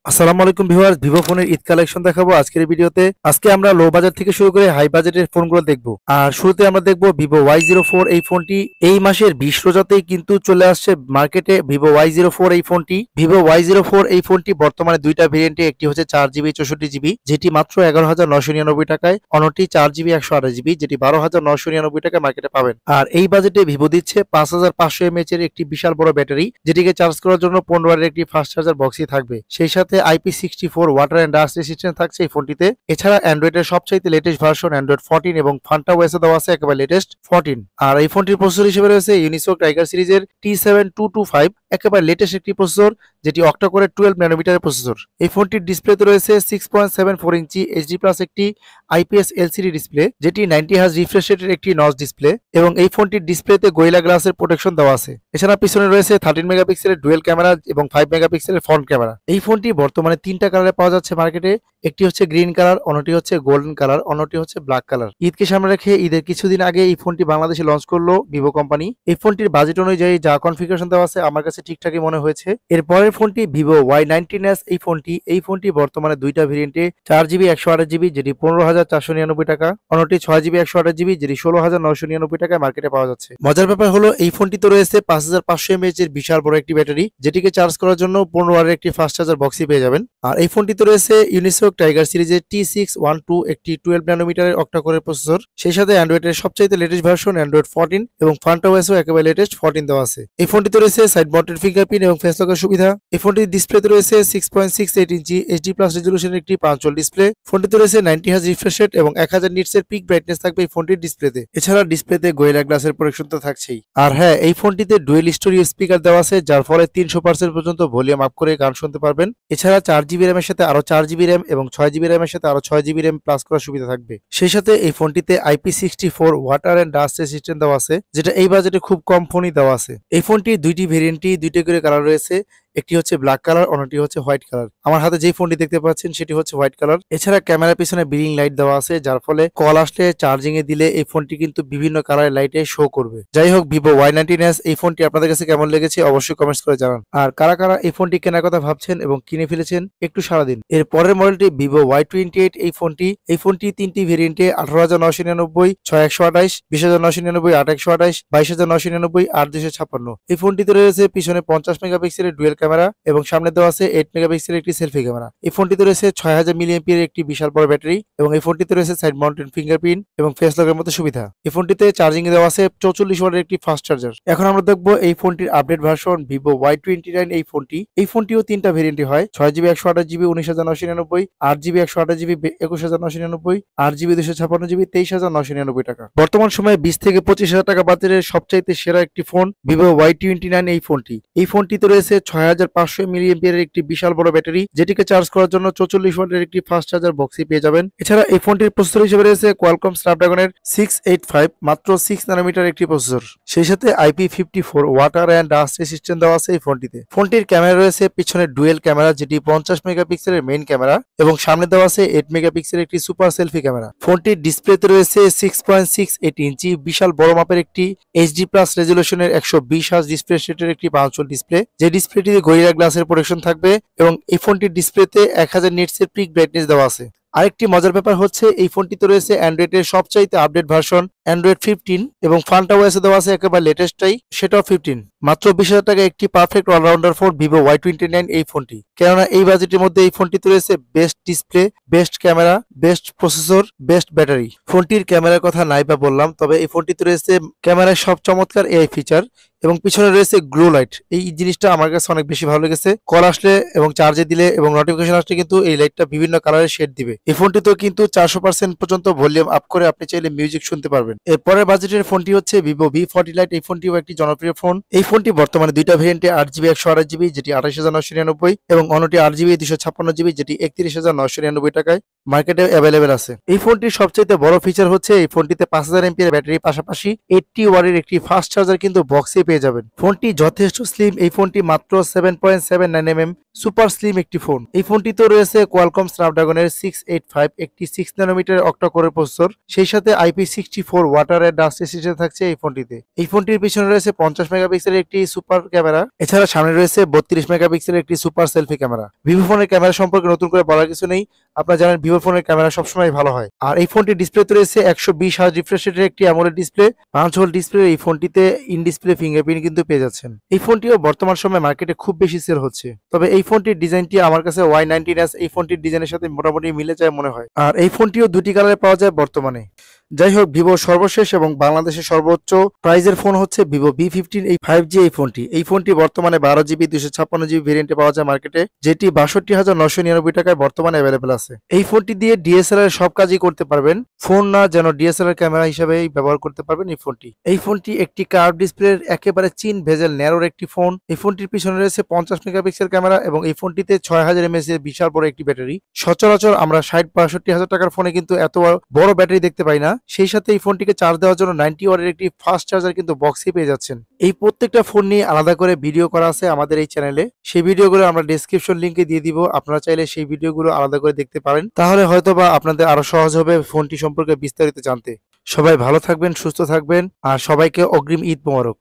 আসসালামু আলাইকুম viewers, Vivo ফোনের ঈদ কালেকশন দেখাবো আজকের এই ভিডিওতে। আজকে আমরা লো বাজার থেকে শুরু করে হাই বাজেটের ফোনগুলো দেখবো। আর শুরুতে আমরা দেখবো ভিভো Y04। এই ফোনটি এই মাসের 20 রোজাতেই কিন্তু চলে আসছে মার্কেটে। ভিভো Y04 এই ফোনটি এই ফোনটি বর্তমানে দুইটা ভেরিয়েন্টে, একটি হচ্ছে 4GB 64GB যেটি মাত্র 11,999 টাকায়, অন্যটি 4GB 128GB যেটি 12,999 টাকায় মার্কেটে পাবেন। আর এই বাজেটে ভিভো দিচ্ছে 5500 mAh এর একটি বিশাল বড় ব্যাটারি, যেটিকে চার্জ করার জন্য 15 ওয়াটের একটি ফাস্ট চার্জার বক্সই থাকবে। সেই সাথে IP64 water and dust resistant থাকছে এই ফোনটিতে। এছাড়া অ্যান্ড্রয়েডের সবচাইতে লেটেস্ট ভার্সন অ্যান্ড্রয়েড 14 এবং ফান্টা ওএসে দেওয়া আছে একেবারে লেটেস্ট 14। আর এই ফোনটির প্রসেসর হিসেবে রয়েছে ইউনিসক টাইগার সিরিজের T7225, একেবারে লেটেস্ট একটি প্রসেসর, যেটি অক্টা কোরের 12 ন্যানোমিটারের প্রসেসর। এই ফোনটির ডিসপ্লেতে রয়েছে 6.74 ইঞ্চি এইচডি প্লাস একটি IPS LCD ডিসপ্লে, যেটি 90 হার্জ রিফ্রেশ রেটের একটি নচ ডিসপ্লে, এবং এই ফোনটির ডিসপ্লেতে গোরিলা গ্লাসের প্রোটেকশন দেওয়া আছে। এছাড়া পিছনে রয়েছে 13 মেগাপিক্সেলের ডুয়েল ক্যামেরা এবং 5 মেগাপিক্সেলের ফ্রন্ট ক্যামেরা। এই ফোনটি বর্তমানে তিনটা কালারে পাওয়া যাচ্ছে মার্কেটে, একটি হচ্ছে গ্রিন কালার, অন্যটি হচ্ছে গোল্ডেন কালার, অন্যটি হচ্ছে ব্ল্যাক কালার। ঈদকে সামনে রেখে ঈদের কিছুদিন আগে এই ফোনটি বাংলাদেশে লঞ্চ করলো ভিভো কোম্পানি। এই ফোনটির বাজেট অনুযায়ী যা কনফিগারেশন দেওয়া আছে আমার কাছে ঠিকঠাকই মনে হয়েছে। এর পরের ফোনটি ভিভো Y19s। এই ফোনটি বর্তমানে দুইটা ভেরিয়েন্টে, 4GB 128GB যেটি 15,499 টাকা, অন্যটি 6GB 128GB যেটি 16,999 টাকায় মার্কেটে পাওয়া যাচ্ছে। মজার ব্যাপার হলো এই ফোনটিতে রয়েছে 5500 mAh এর বিশাল বড় একটি ব্যাটারি, যেটিকে চার্জ করার জন্য 15 ওয়াটের একটি ফাস্ট চার্জার বক্সই পেয়ে যাবেন। আর এই ফোনটিতে রয়েছে ইউনিসক টাইগার সিরিজের T612, একটি 12 ন্যানোমিটারের অক্টা কোরের প্রসেসর। সেই সাথে অ্যান্ড্রয়েডের সবচাইতে লেটেস্ট ভার্সন অ্যান্ড্রয়েড 14 এবং ফান্টা ওএসও একেবারে লেটেস্ট 14 দেওয়া আছে। এই ফোনটিতে রয়েছে সাইড মাউন্টেড ফিঙ্গারপ্রিন্ট এবং ফেস লকের সুবিধা। এই ফোনটির ডিসপ্লেতে রয়েছে 6.68 ইঞ্চি এইচডি প্লাস রেজলিউশনের একটি পাঁচল ডিসপ্লে। ফোনটিতে রয়েছে 90 হার্জ রিফ্রেশ রেট এবং 1000 নিটস এর পিক ব্রাইটনেস থাকবে এই ফোনটির ডিসপ্লেতে। এছাড়া ডিসপ্লেতে গোরিলা গ্লাসের প্রোটেকশন তো থাকছেই। আর হ্যাঁ, এই ফোনটিতে ডুয়েল স্টোরিও স্পিকার দেওয়া আছে, যার ফলে 300% পর্যন্ত ভলিউম আপ করে গান শুনতে পারবেন। এছাড়া 4GB র্যামের সাথে আরো 4GB র্যাম এবং 6GB র্যামের সাথে আরো 6GB র্যাম প্লাস করার সুবিধা থাকবে। সেই সাথে এই ফোনটিতে IP64 water and dust resistant দেওয়া আছে, যেটা এই বাজেটে খুব কম ফোনই দেওয়া আছে। এই ফোনটির দুইটি ভেরিয়েন্টই দুইটা করে কালার রয়েছে, একটি হচ্ছে ব্ল্যাক কালার, অন্যটি হচ্ছে হোয়াইট কালার। আমার হাতে যে ফোনটি দেখতে পাচ্ছেন সেটি হচ্ছে হোয়াইট কালার। এছাড়া ক্যামেরার পিছনে ব্লিং লাইট দেওয়া আছে, যার ফলে কল আসলে চার্জিং এ দিলে এই ফোনটি কিন্তু বিভিন্ন কালারের লাইটে শো করবে। যাই হোক, ভিভো Y19s এই ফোনটি আপনাদের কাছে কেমন লেগেছে অবশ্যই কমেন্টস করে জানান। আর কারা কারা এই ফোনটি কেনার কথা ভাবছেন এবং কিনে ফেলেছেন একটু সারা দিন। এর পরের মডেলটি ভিভো Y28। এই ফোনটি তিনটি ভেরিয়েন্টে, 18,999, 6,128, 20,999, 8,128, 22,999, 8,256। এই ফোনটিতে রয়েছে পিছনে 50 মেগাপিক্সেলের ডুয়েল ক্যামেরা এবং সামনে দেওয়া আছে 8 মেগাপিক্সেলের একটি সেলফি ক্যামেরা। এই ফোনটিতে রয়েছে 6000 মিলিঅ্যাম্পিয়ার একটি বিশাল বড় ব্যাটারি এবং এই ফোনটিতে রয়েছে সাইড মাউন্টেড ফিঙ্গারপ্রিন্ট এবং ফেস লকের মতো সুবিধা। এই ফোনটিতে চার্জিং এ দেওয়া আছে 44 ওয়াটের একটি ফাস্ট চার্জার। এখন আমরা দেখবো এই ফোনটির আপডেট ভার্সন ভিভো Y29। এই ফোনটিও তিনটা ভেরিয়েন্টে হয়, 6GB 128GB 19,999, 8GB 128GB 21,999, 8GB 256GB 23,999 টাকা। বর্তমান সময়ে 20 থেকে 25,000 টাকা বাজারের সবচাইতে সেরা একটি ফোন ভিভো Y29 এই ফোনটিতে রয়েছে 6500 মিলিঅ্যাম্পিয়ারের একটি বিশাল বড় ব্যাটারি, যেটিকে চার্জ করার জন্য 44 ওয়াটের একটি ফাস্ট চার্জার বক্সই পেয়ে যাবেন। এছাড়া এই ফোনটির প্রসেসর হিসেবে রয়েছে কোয়ালকম স্ন্যাপড্রাগনের 685, মাত্র 6 ন্যানোমিটার একটি প্রসেসর। সেই সাথে IP54 water and dust resistant দেওয়া আছে এই ফোনটিতে। ফোনটির ক্যামেরা রয়েছে পিছনে ডুয়েল ক্যামেরা, যেটি 50 মেগাপিক্সেলের মেইন ক্যামেরা এবং সামনে দেওয়া আছে 8 মেগাপিক্সেলের একটি সুপার সেলফি ক্যামেরা। ফোনটির ডিসপ্লেতে রয়েছে 6.68 ইঞ্চি বিশাল বড় মাপের একটি এইচডি প্লাস রেজলিউশনের 120 হার্জ রিফ্রেশ রেটের একটি পাঁচল ডিসপ্লে, যে ডিসপ্লেটিতে গোরিলা গ্লাসের প্রোটেকশন থাকবে এবং এই ফোনটির ডিসপ্লেতে 1000 নিটস এর পিক ব্রাইটনেস দেওয়া আছে। আরেকটি মজার ব্যাপার হচ্ছে এই ফোনটিতে রয়েছে অ্যান্ড্রয়েডের সবচাইতে আপডেট ভার্সন অ্যান্ড্রয়েড 15 এবং ফান্টা ওএসে দেওয়া আছে একেবারে লেটেস্টটাই, সেটাও 15। মাত্র 20,000 টাকা একটি perfect allrounder phone Vivo Y29 এই ফোনটি। কেননা এই বাজেটের মধ্যে এই ফোনটিতে রয়েছে best display, best camera, best processor, best battery. ফোনটির ক্যামেরার কথা নাই বা বললাম, তবে এই ফোনটিতে রয়েছে ক্যামেরায় সব চমৎকার AI ফিচার এবং পিছনে রয়েছে গ্লো লাইট। এই জিনিসটা আমার কাছে অনেক বেশি ভালো লেগেছে। কল আসলে এবং চার্জে দিলে এবং নোটিফিকেশন আসলে কিন্তু এই লাইটটা বিভিন্ন কালারের শেড দিবে। এই ফোনটিতেও কিন্তু 400% পর্যন্ত ভলিউম আপ করে আপনি চাইলে মিউজিক শুনতে পারবেন। এরপরের বাজেটের ফোনটি হচ্ছে ভিভো V40 Lite। এই ফোনটিও একটি জনপ্রিয় ফোন। এই ফোনটি বর্তমানে দুইটা ভেরিয়েন্টে, 8GB 128GB যেটি 28,999 এবং অন্যটি 8GB 256GB যেটি 31,999 টাকায় মার্কেটে অ্যাভেলেবেল আছে। এই ফোনটির সবচেয়ে বড় ফিচার হচ্ছে এই ফোনটিতে 5000 এমপিএর ব্যাটারির পাশাপাশি 80 ওয়াটের একটি ফাস্ট চার্জার কিন্তু বক্সে পেয়ে যাবেন। ফোনটি যথেষ্ট স্লিম। এই ফোনটি মাত্র 7.79 mm সুপার স্লিম একটি ফোন। এই ফোনটিতে রয়েছে কোয়ালকম স্ন্যাপড্রাগনের 685, একটি 6 ন্যানোমিটার অক্টা কোরের প্রসেসর, সেই সাথে IP64 water and dust resistant থাকছে এই ফোনটিতে। এই ফোনটির পিছনে রয়েছে 50 মেগাপিক্সেলের একটি সুপার ক্যামেরা, এছাড়া সামনে রয়েছে 32 মেগাপিক্সেলের একটি সুপার সেলফি ক্যামেরা। ভিভো ফোনের ক্যামেরা সম্পর্কে নতুন করে বলার কিছু নেই, আপনারা জানেন ভিভো ফোনের ক্যামেরা সবসময় ভালো হয়। আর এই ফোনটির ডিসপ্লেতে রয়েছে 120 হার্জ রিফ্রেশ রেটের একটি অ্যামোলেড ডিসপ্লে, 5 হোল ডিসপ্লে। এই ফোনটিতে ইন ডিসপ্লে ফিঙ্গারপ্রিন্ট কিন্তু পেয়ে যাচ্ছেন। এই ফোনটিও বর্তমান সময়ে মার্কেটে খুব বেশি সেল হচ্ছে, তবে এই ফোনটির ডিজাইনটি আমার কাছে Y19s এই ফোনটির ডিজাইনের সাথে মোটামুটি মিলে যায় মনে হয়। আর এই ফোনটিও দুটি কালারে পাওয়া যায় বর্তমানে। যাই হোক, ভিভোর সর্বশেষ এবং বাংলাদেশের সর্বোচ্চ প্রাইজের ফোন হচ্ছে ভিভো V15 এই 5G এই ফোনটি। এই ফোনটি বর্তমানে 12GB 256GB ভেরিয়েন্টে পাওয়া যায় মার্কেটে, যেটি 62,999 টাকায় বর্তমানে অ্যাভেলেবেল আছে। এই ফোনটি দিয়ে DSLR সব কাজই করতে পারবেন, ফোন না যেন DSLR ক্যামেরা হিসেবে ব্যবহার করতে পারবেন এই ফোনটি। এই ফোনটি একটি কার্ভ ডিসপ্লের একেবারে চিন ভেজেল ন্যারোর একটি ফোন। এই ফোনটির পিছনে রয়েছে 50 মেগাপিক্সেল ক্যামেরা এবং এই ফোনটিতে 6000 mAh এর বিশাল বড় একটি ব্যাটারি। সচরাচর আমরা 60-62 হাজার টাকার ফোনে কিন্তু এত বড় ব্যাটারি দেখতে পাই না। সেই সাথে এই ফোনটিকে চার্জ দেওয়ার জন্য 90 ওয়াটের একটি ফাস্ট চার্জার কিন্তু বক্সে পেয়ে যাচ্ছেন। এই প্রত্যেকটা ফোন নিয়ে আলাদা করে ভিডিও করা আছে আমাদের এই চ্যানেলে, সেই ভিডিওগুলো আমরা ডেসক্রিপশন লিংকে দিয়ে দিব, আপনারা চাইলে সেই ভিডিওগুলো আলাদা করে দেখতে পারেন, তাহলে হয়তোবা আপনাদের আরো সহজ হবে ফোনটি সম্পর্কে বিস্তারিত জানতে। সবাই ভালো থাকবেন, সুস্থ থাকবেন, আর সবাইকে অগ্রিম ঈদ মোবারক।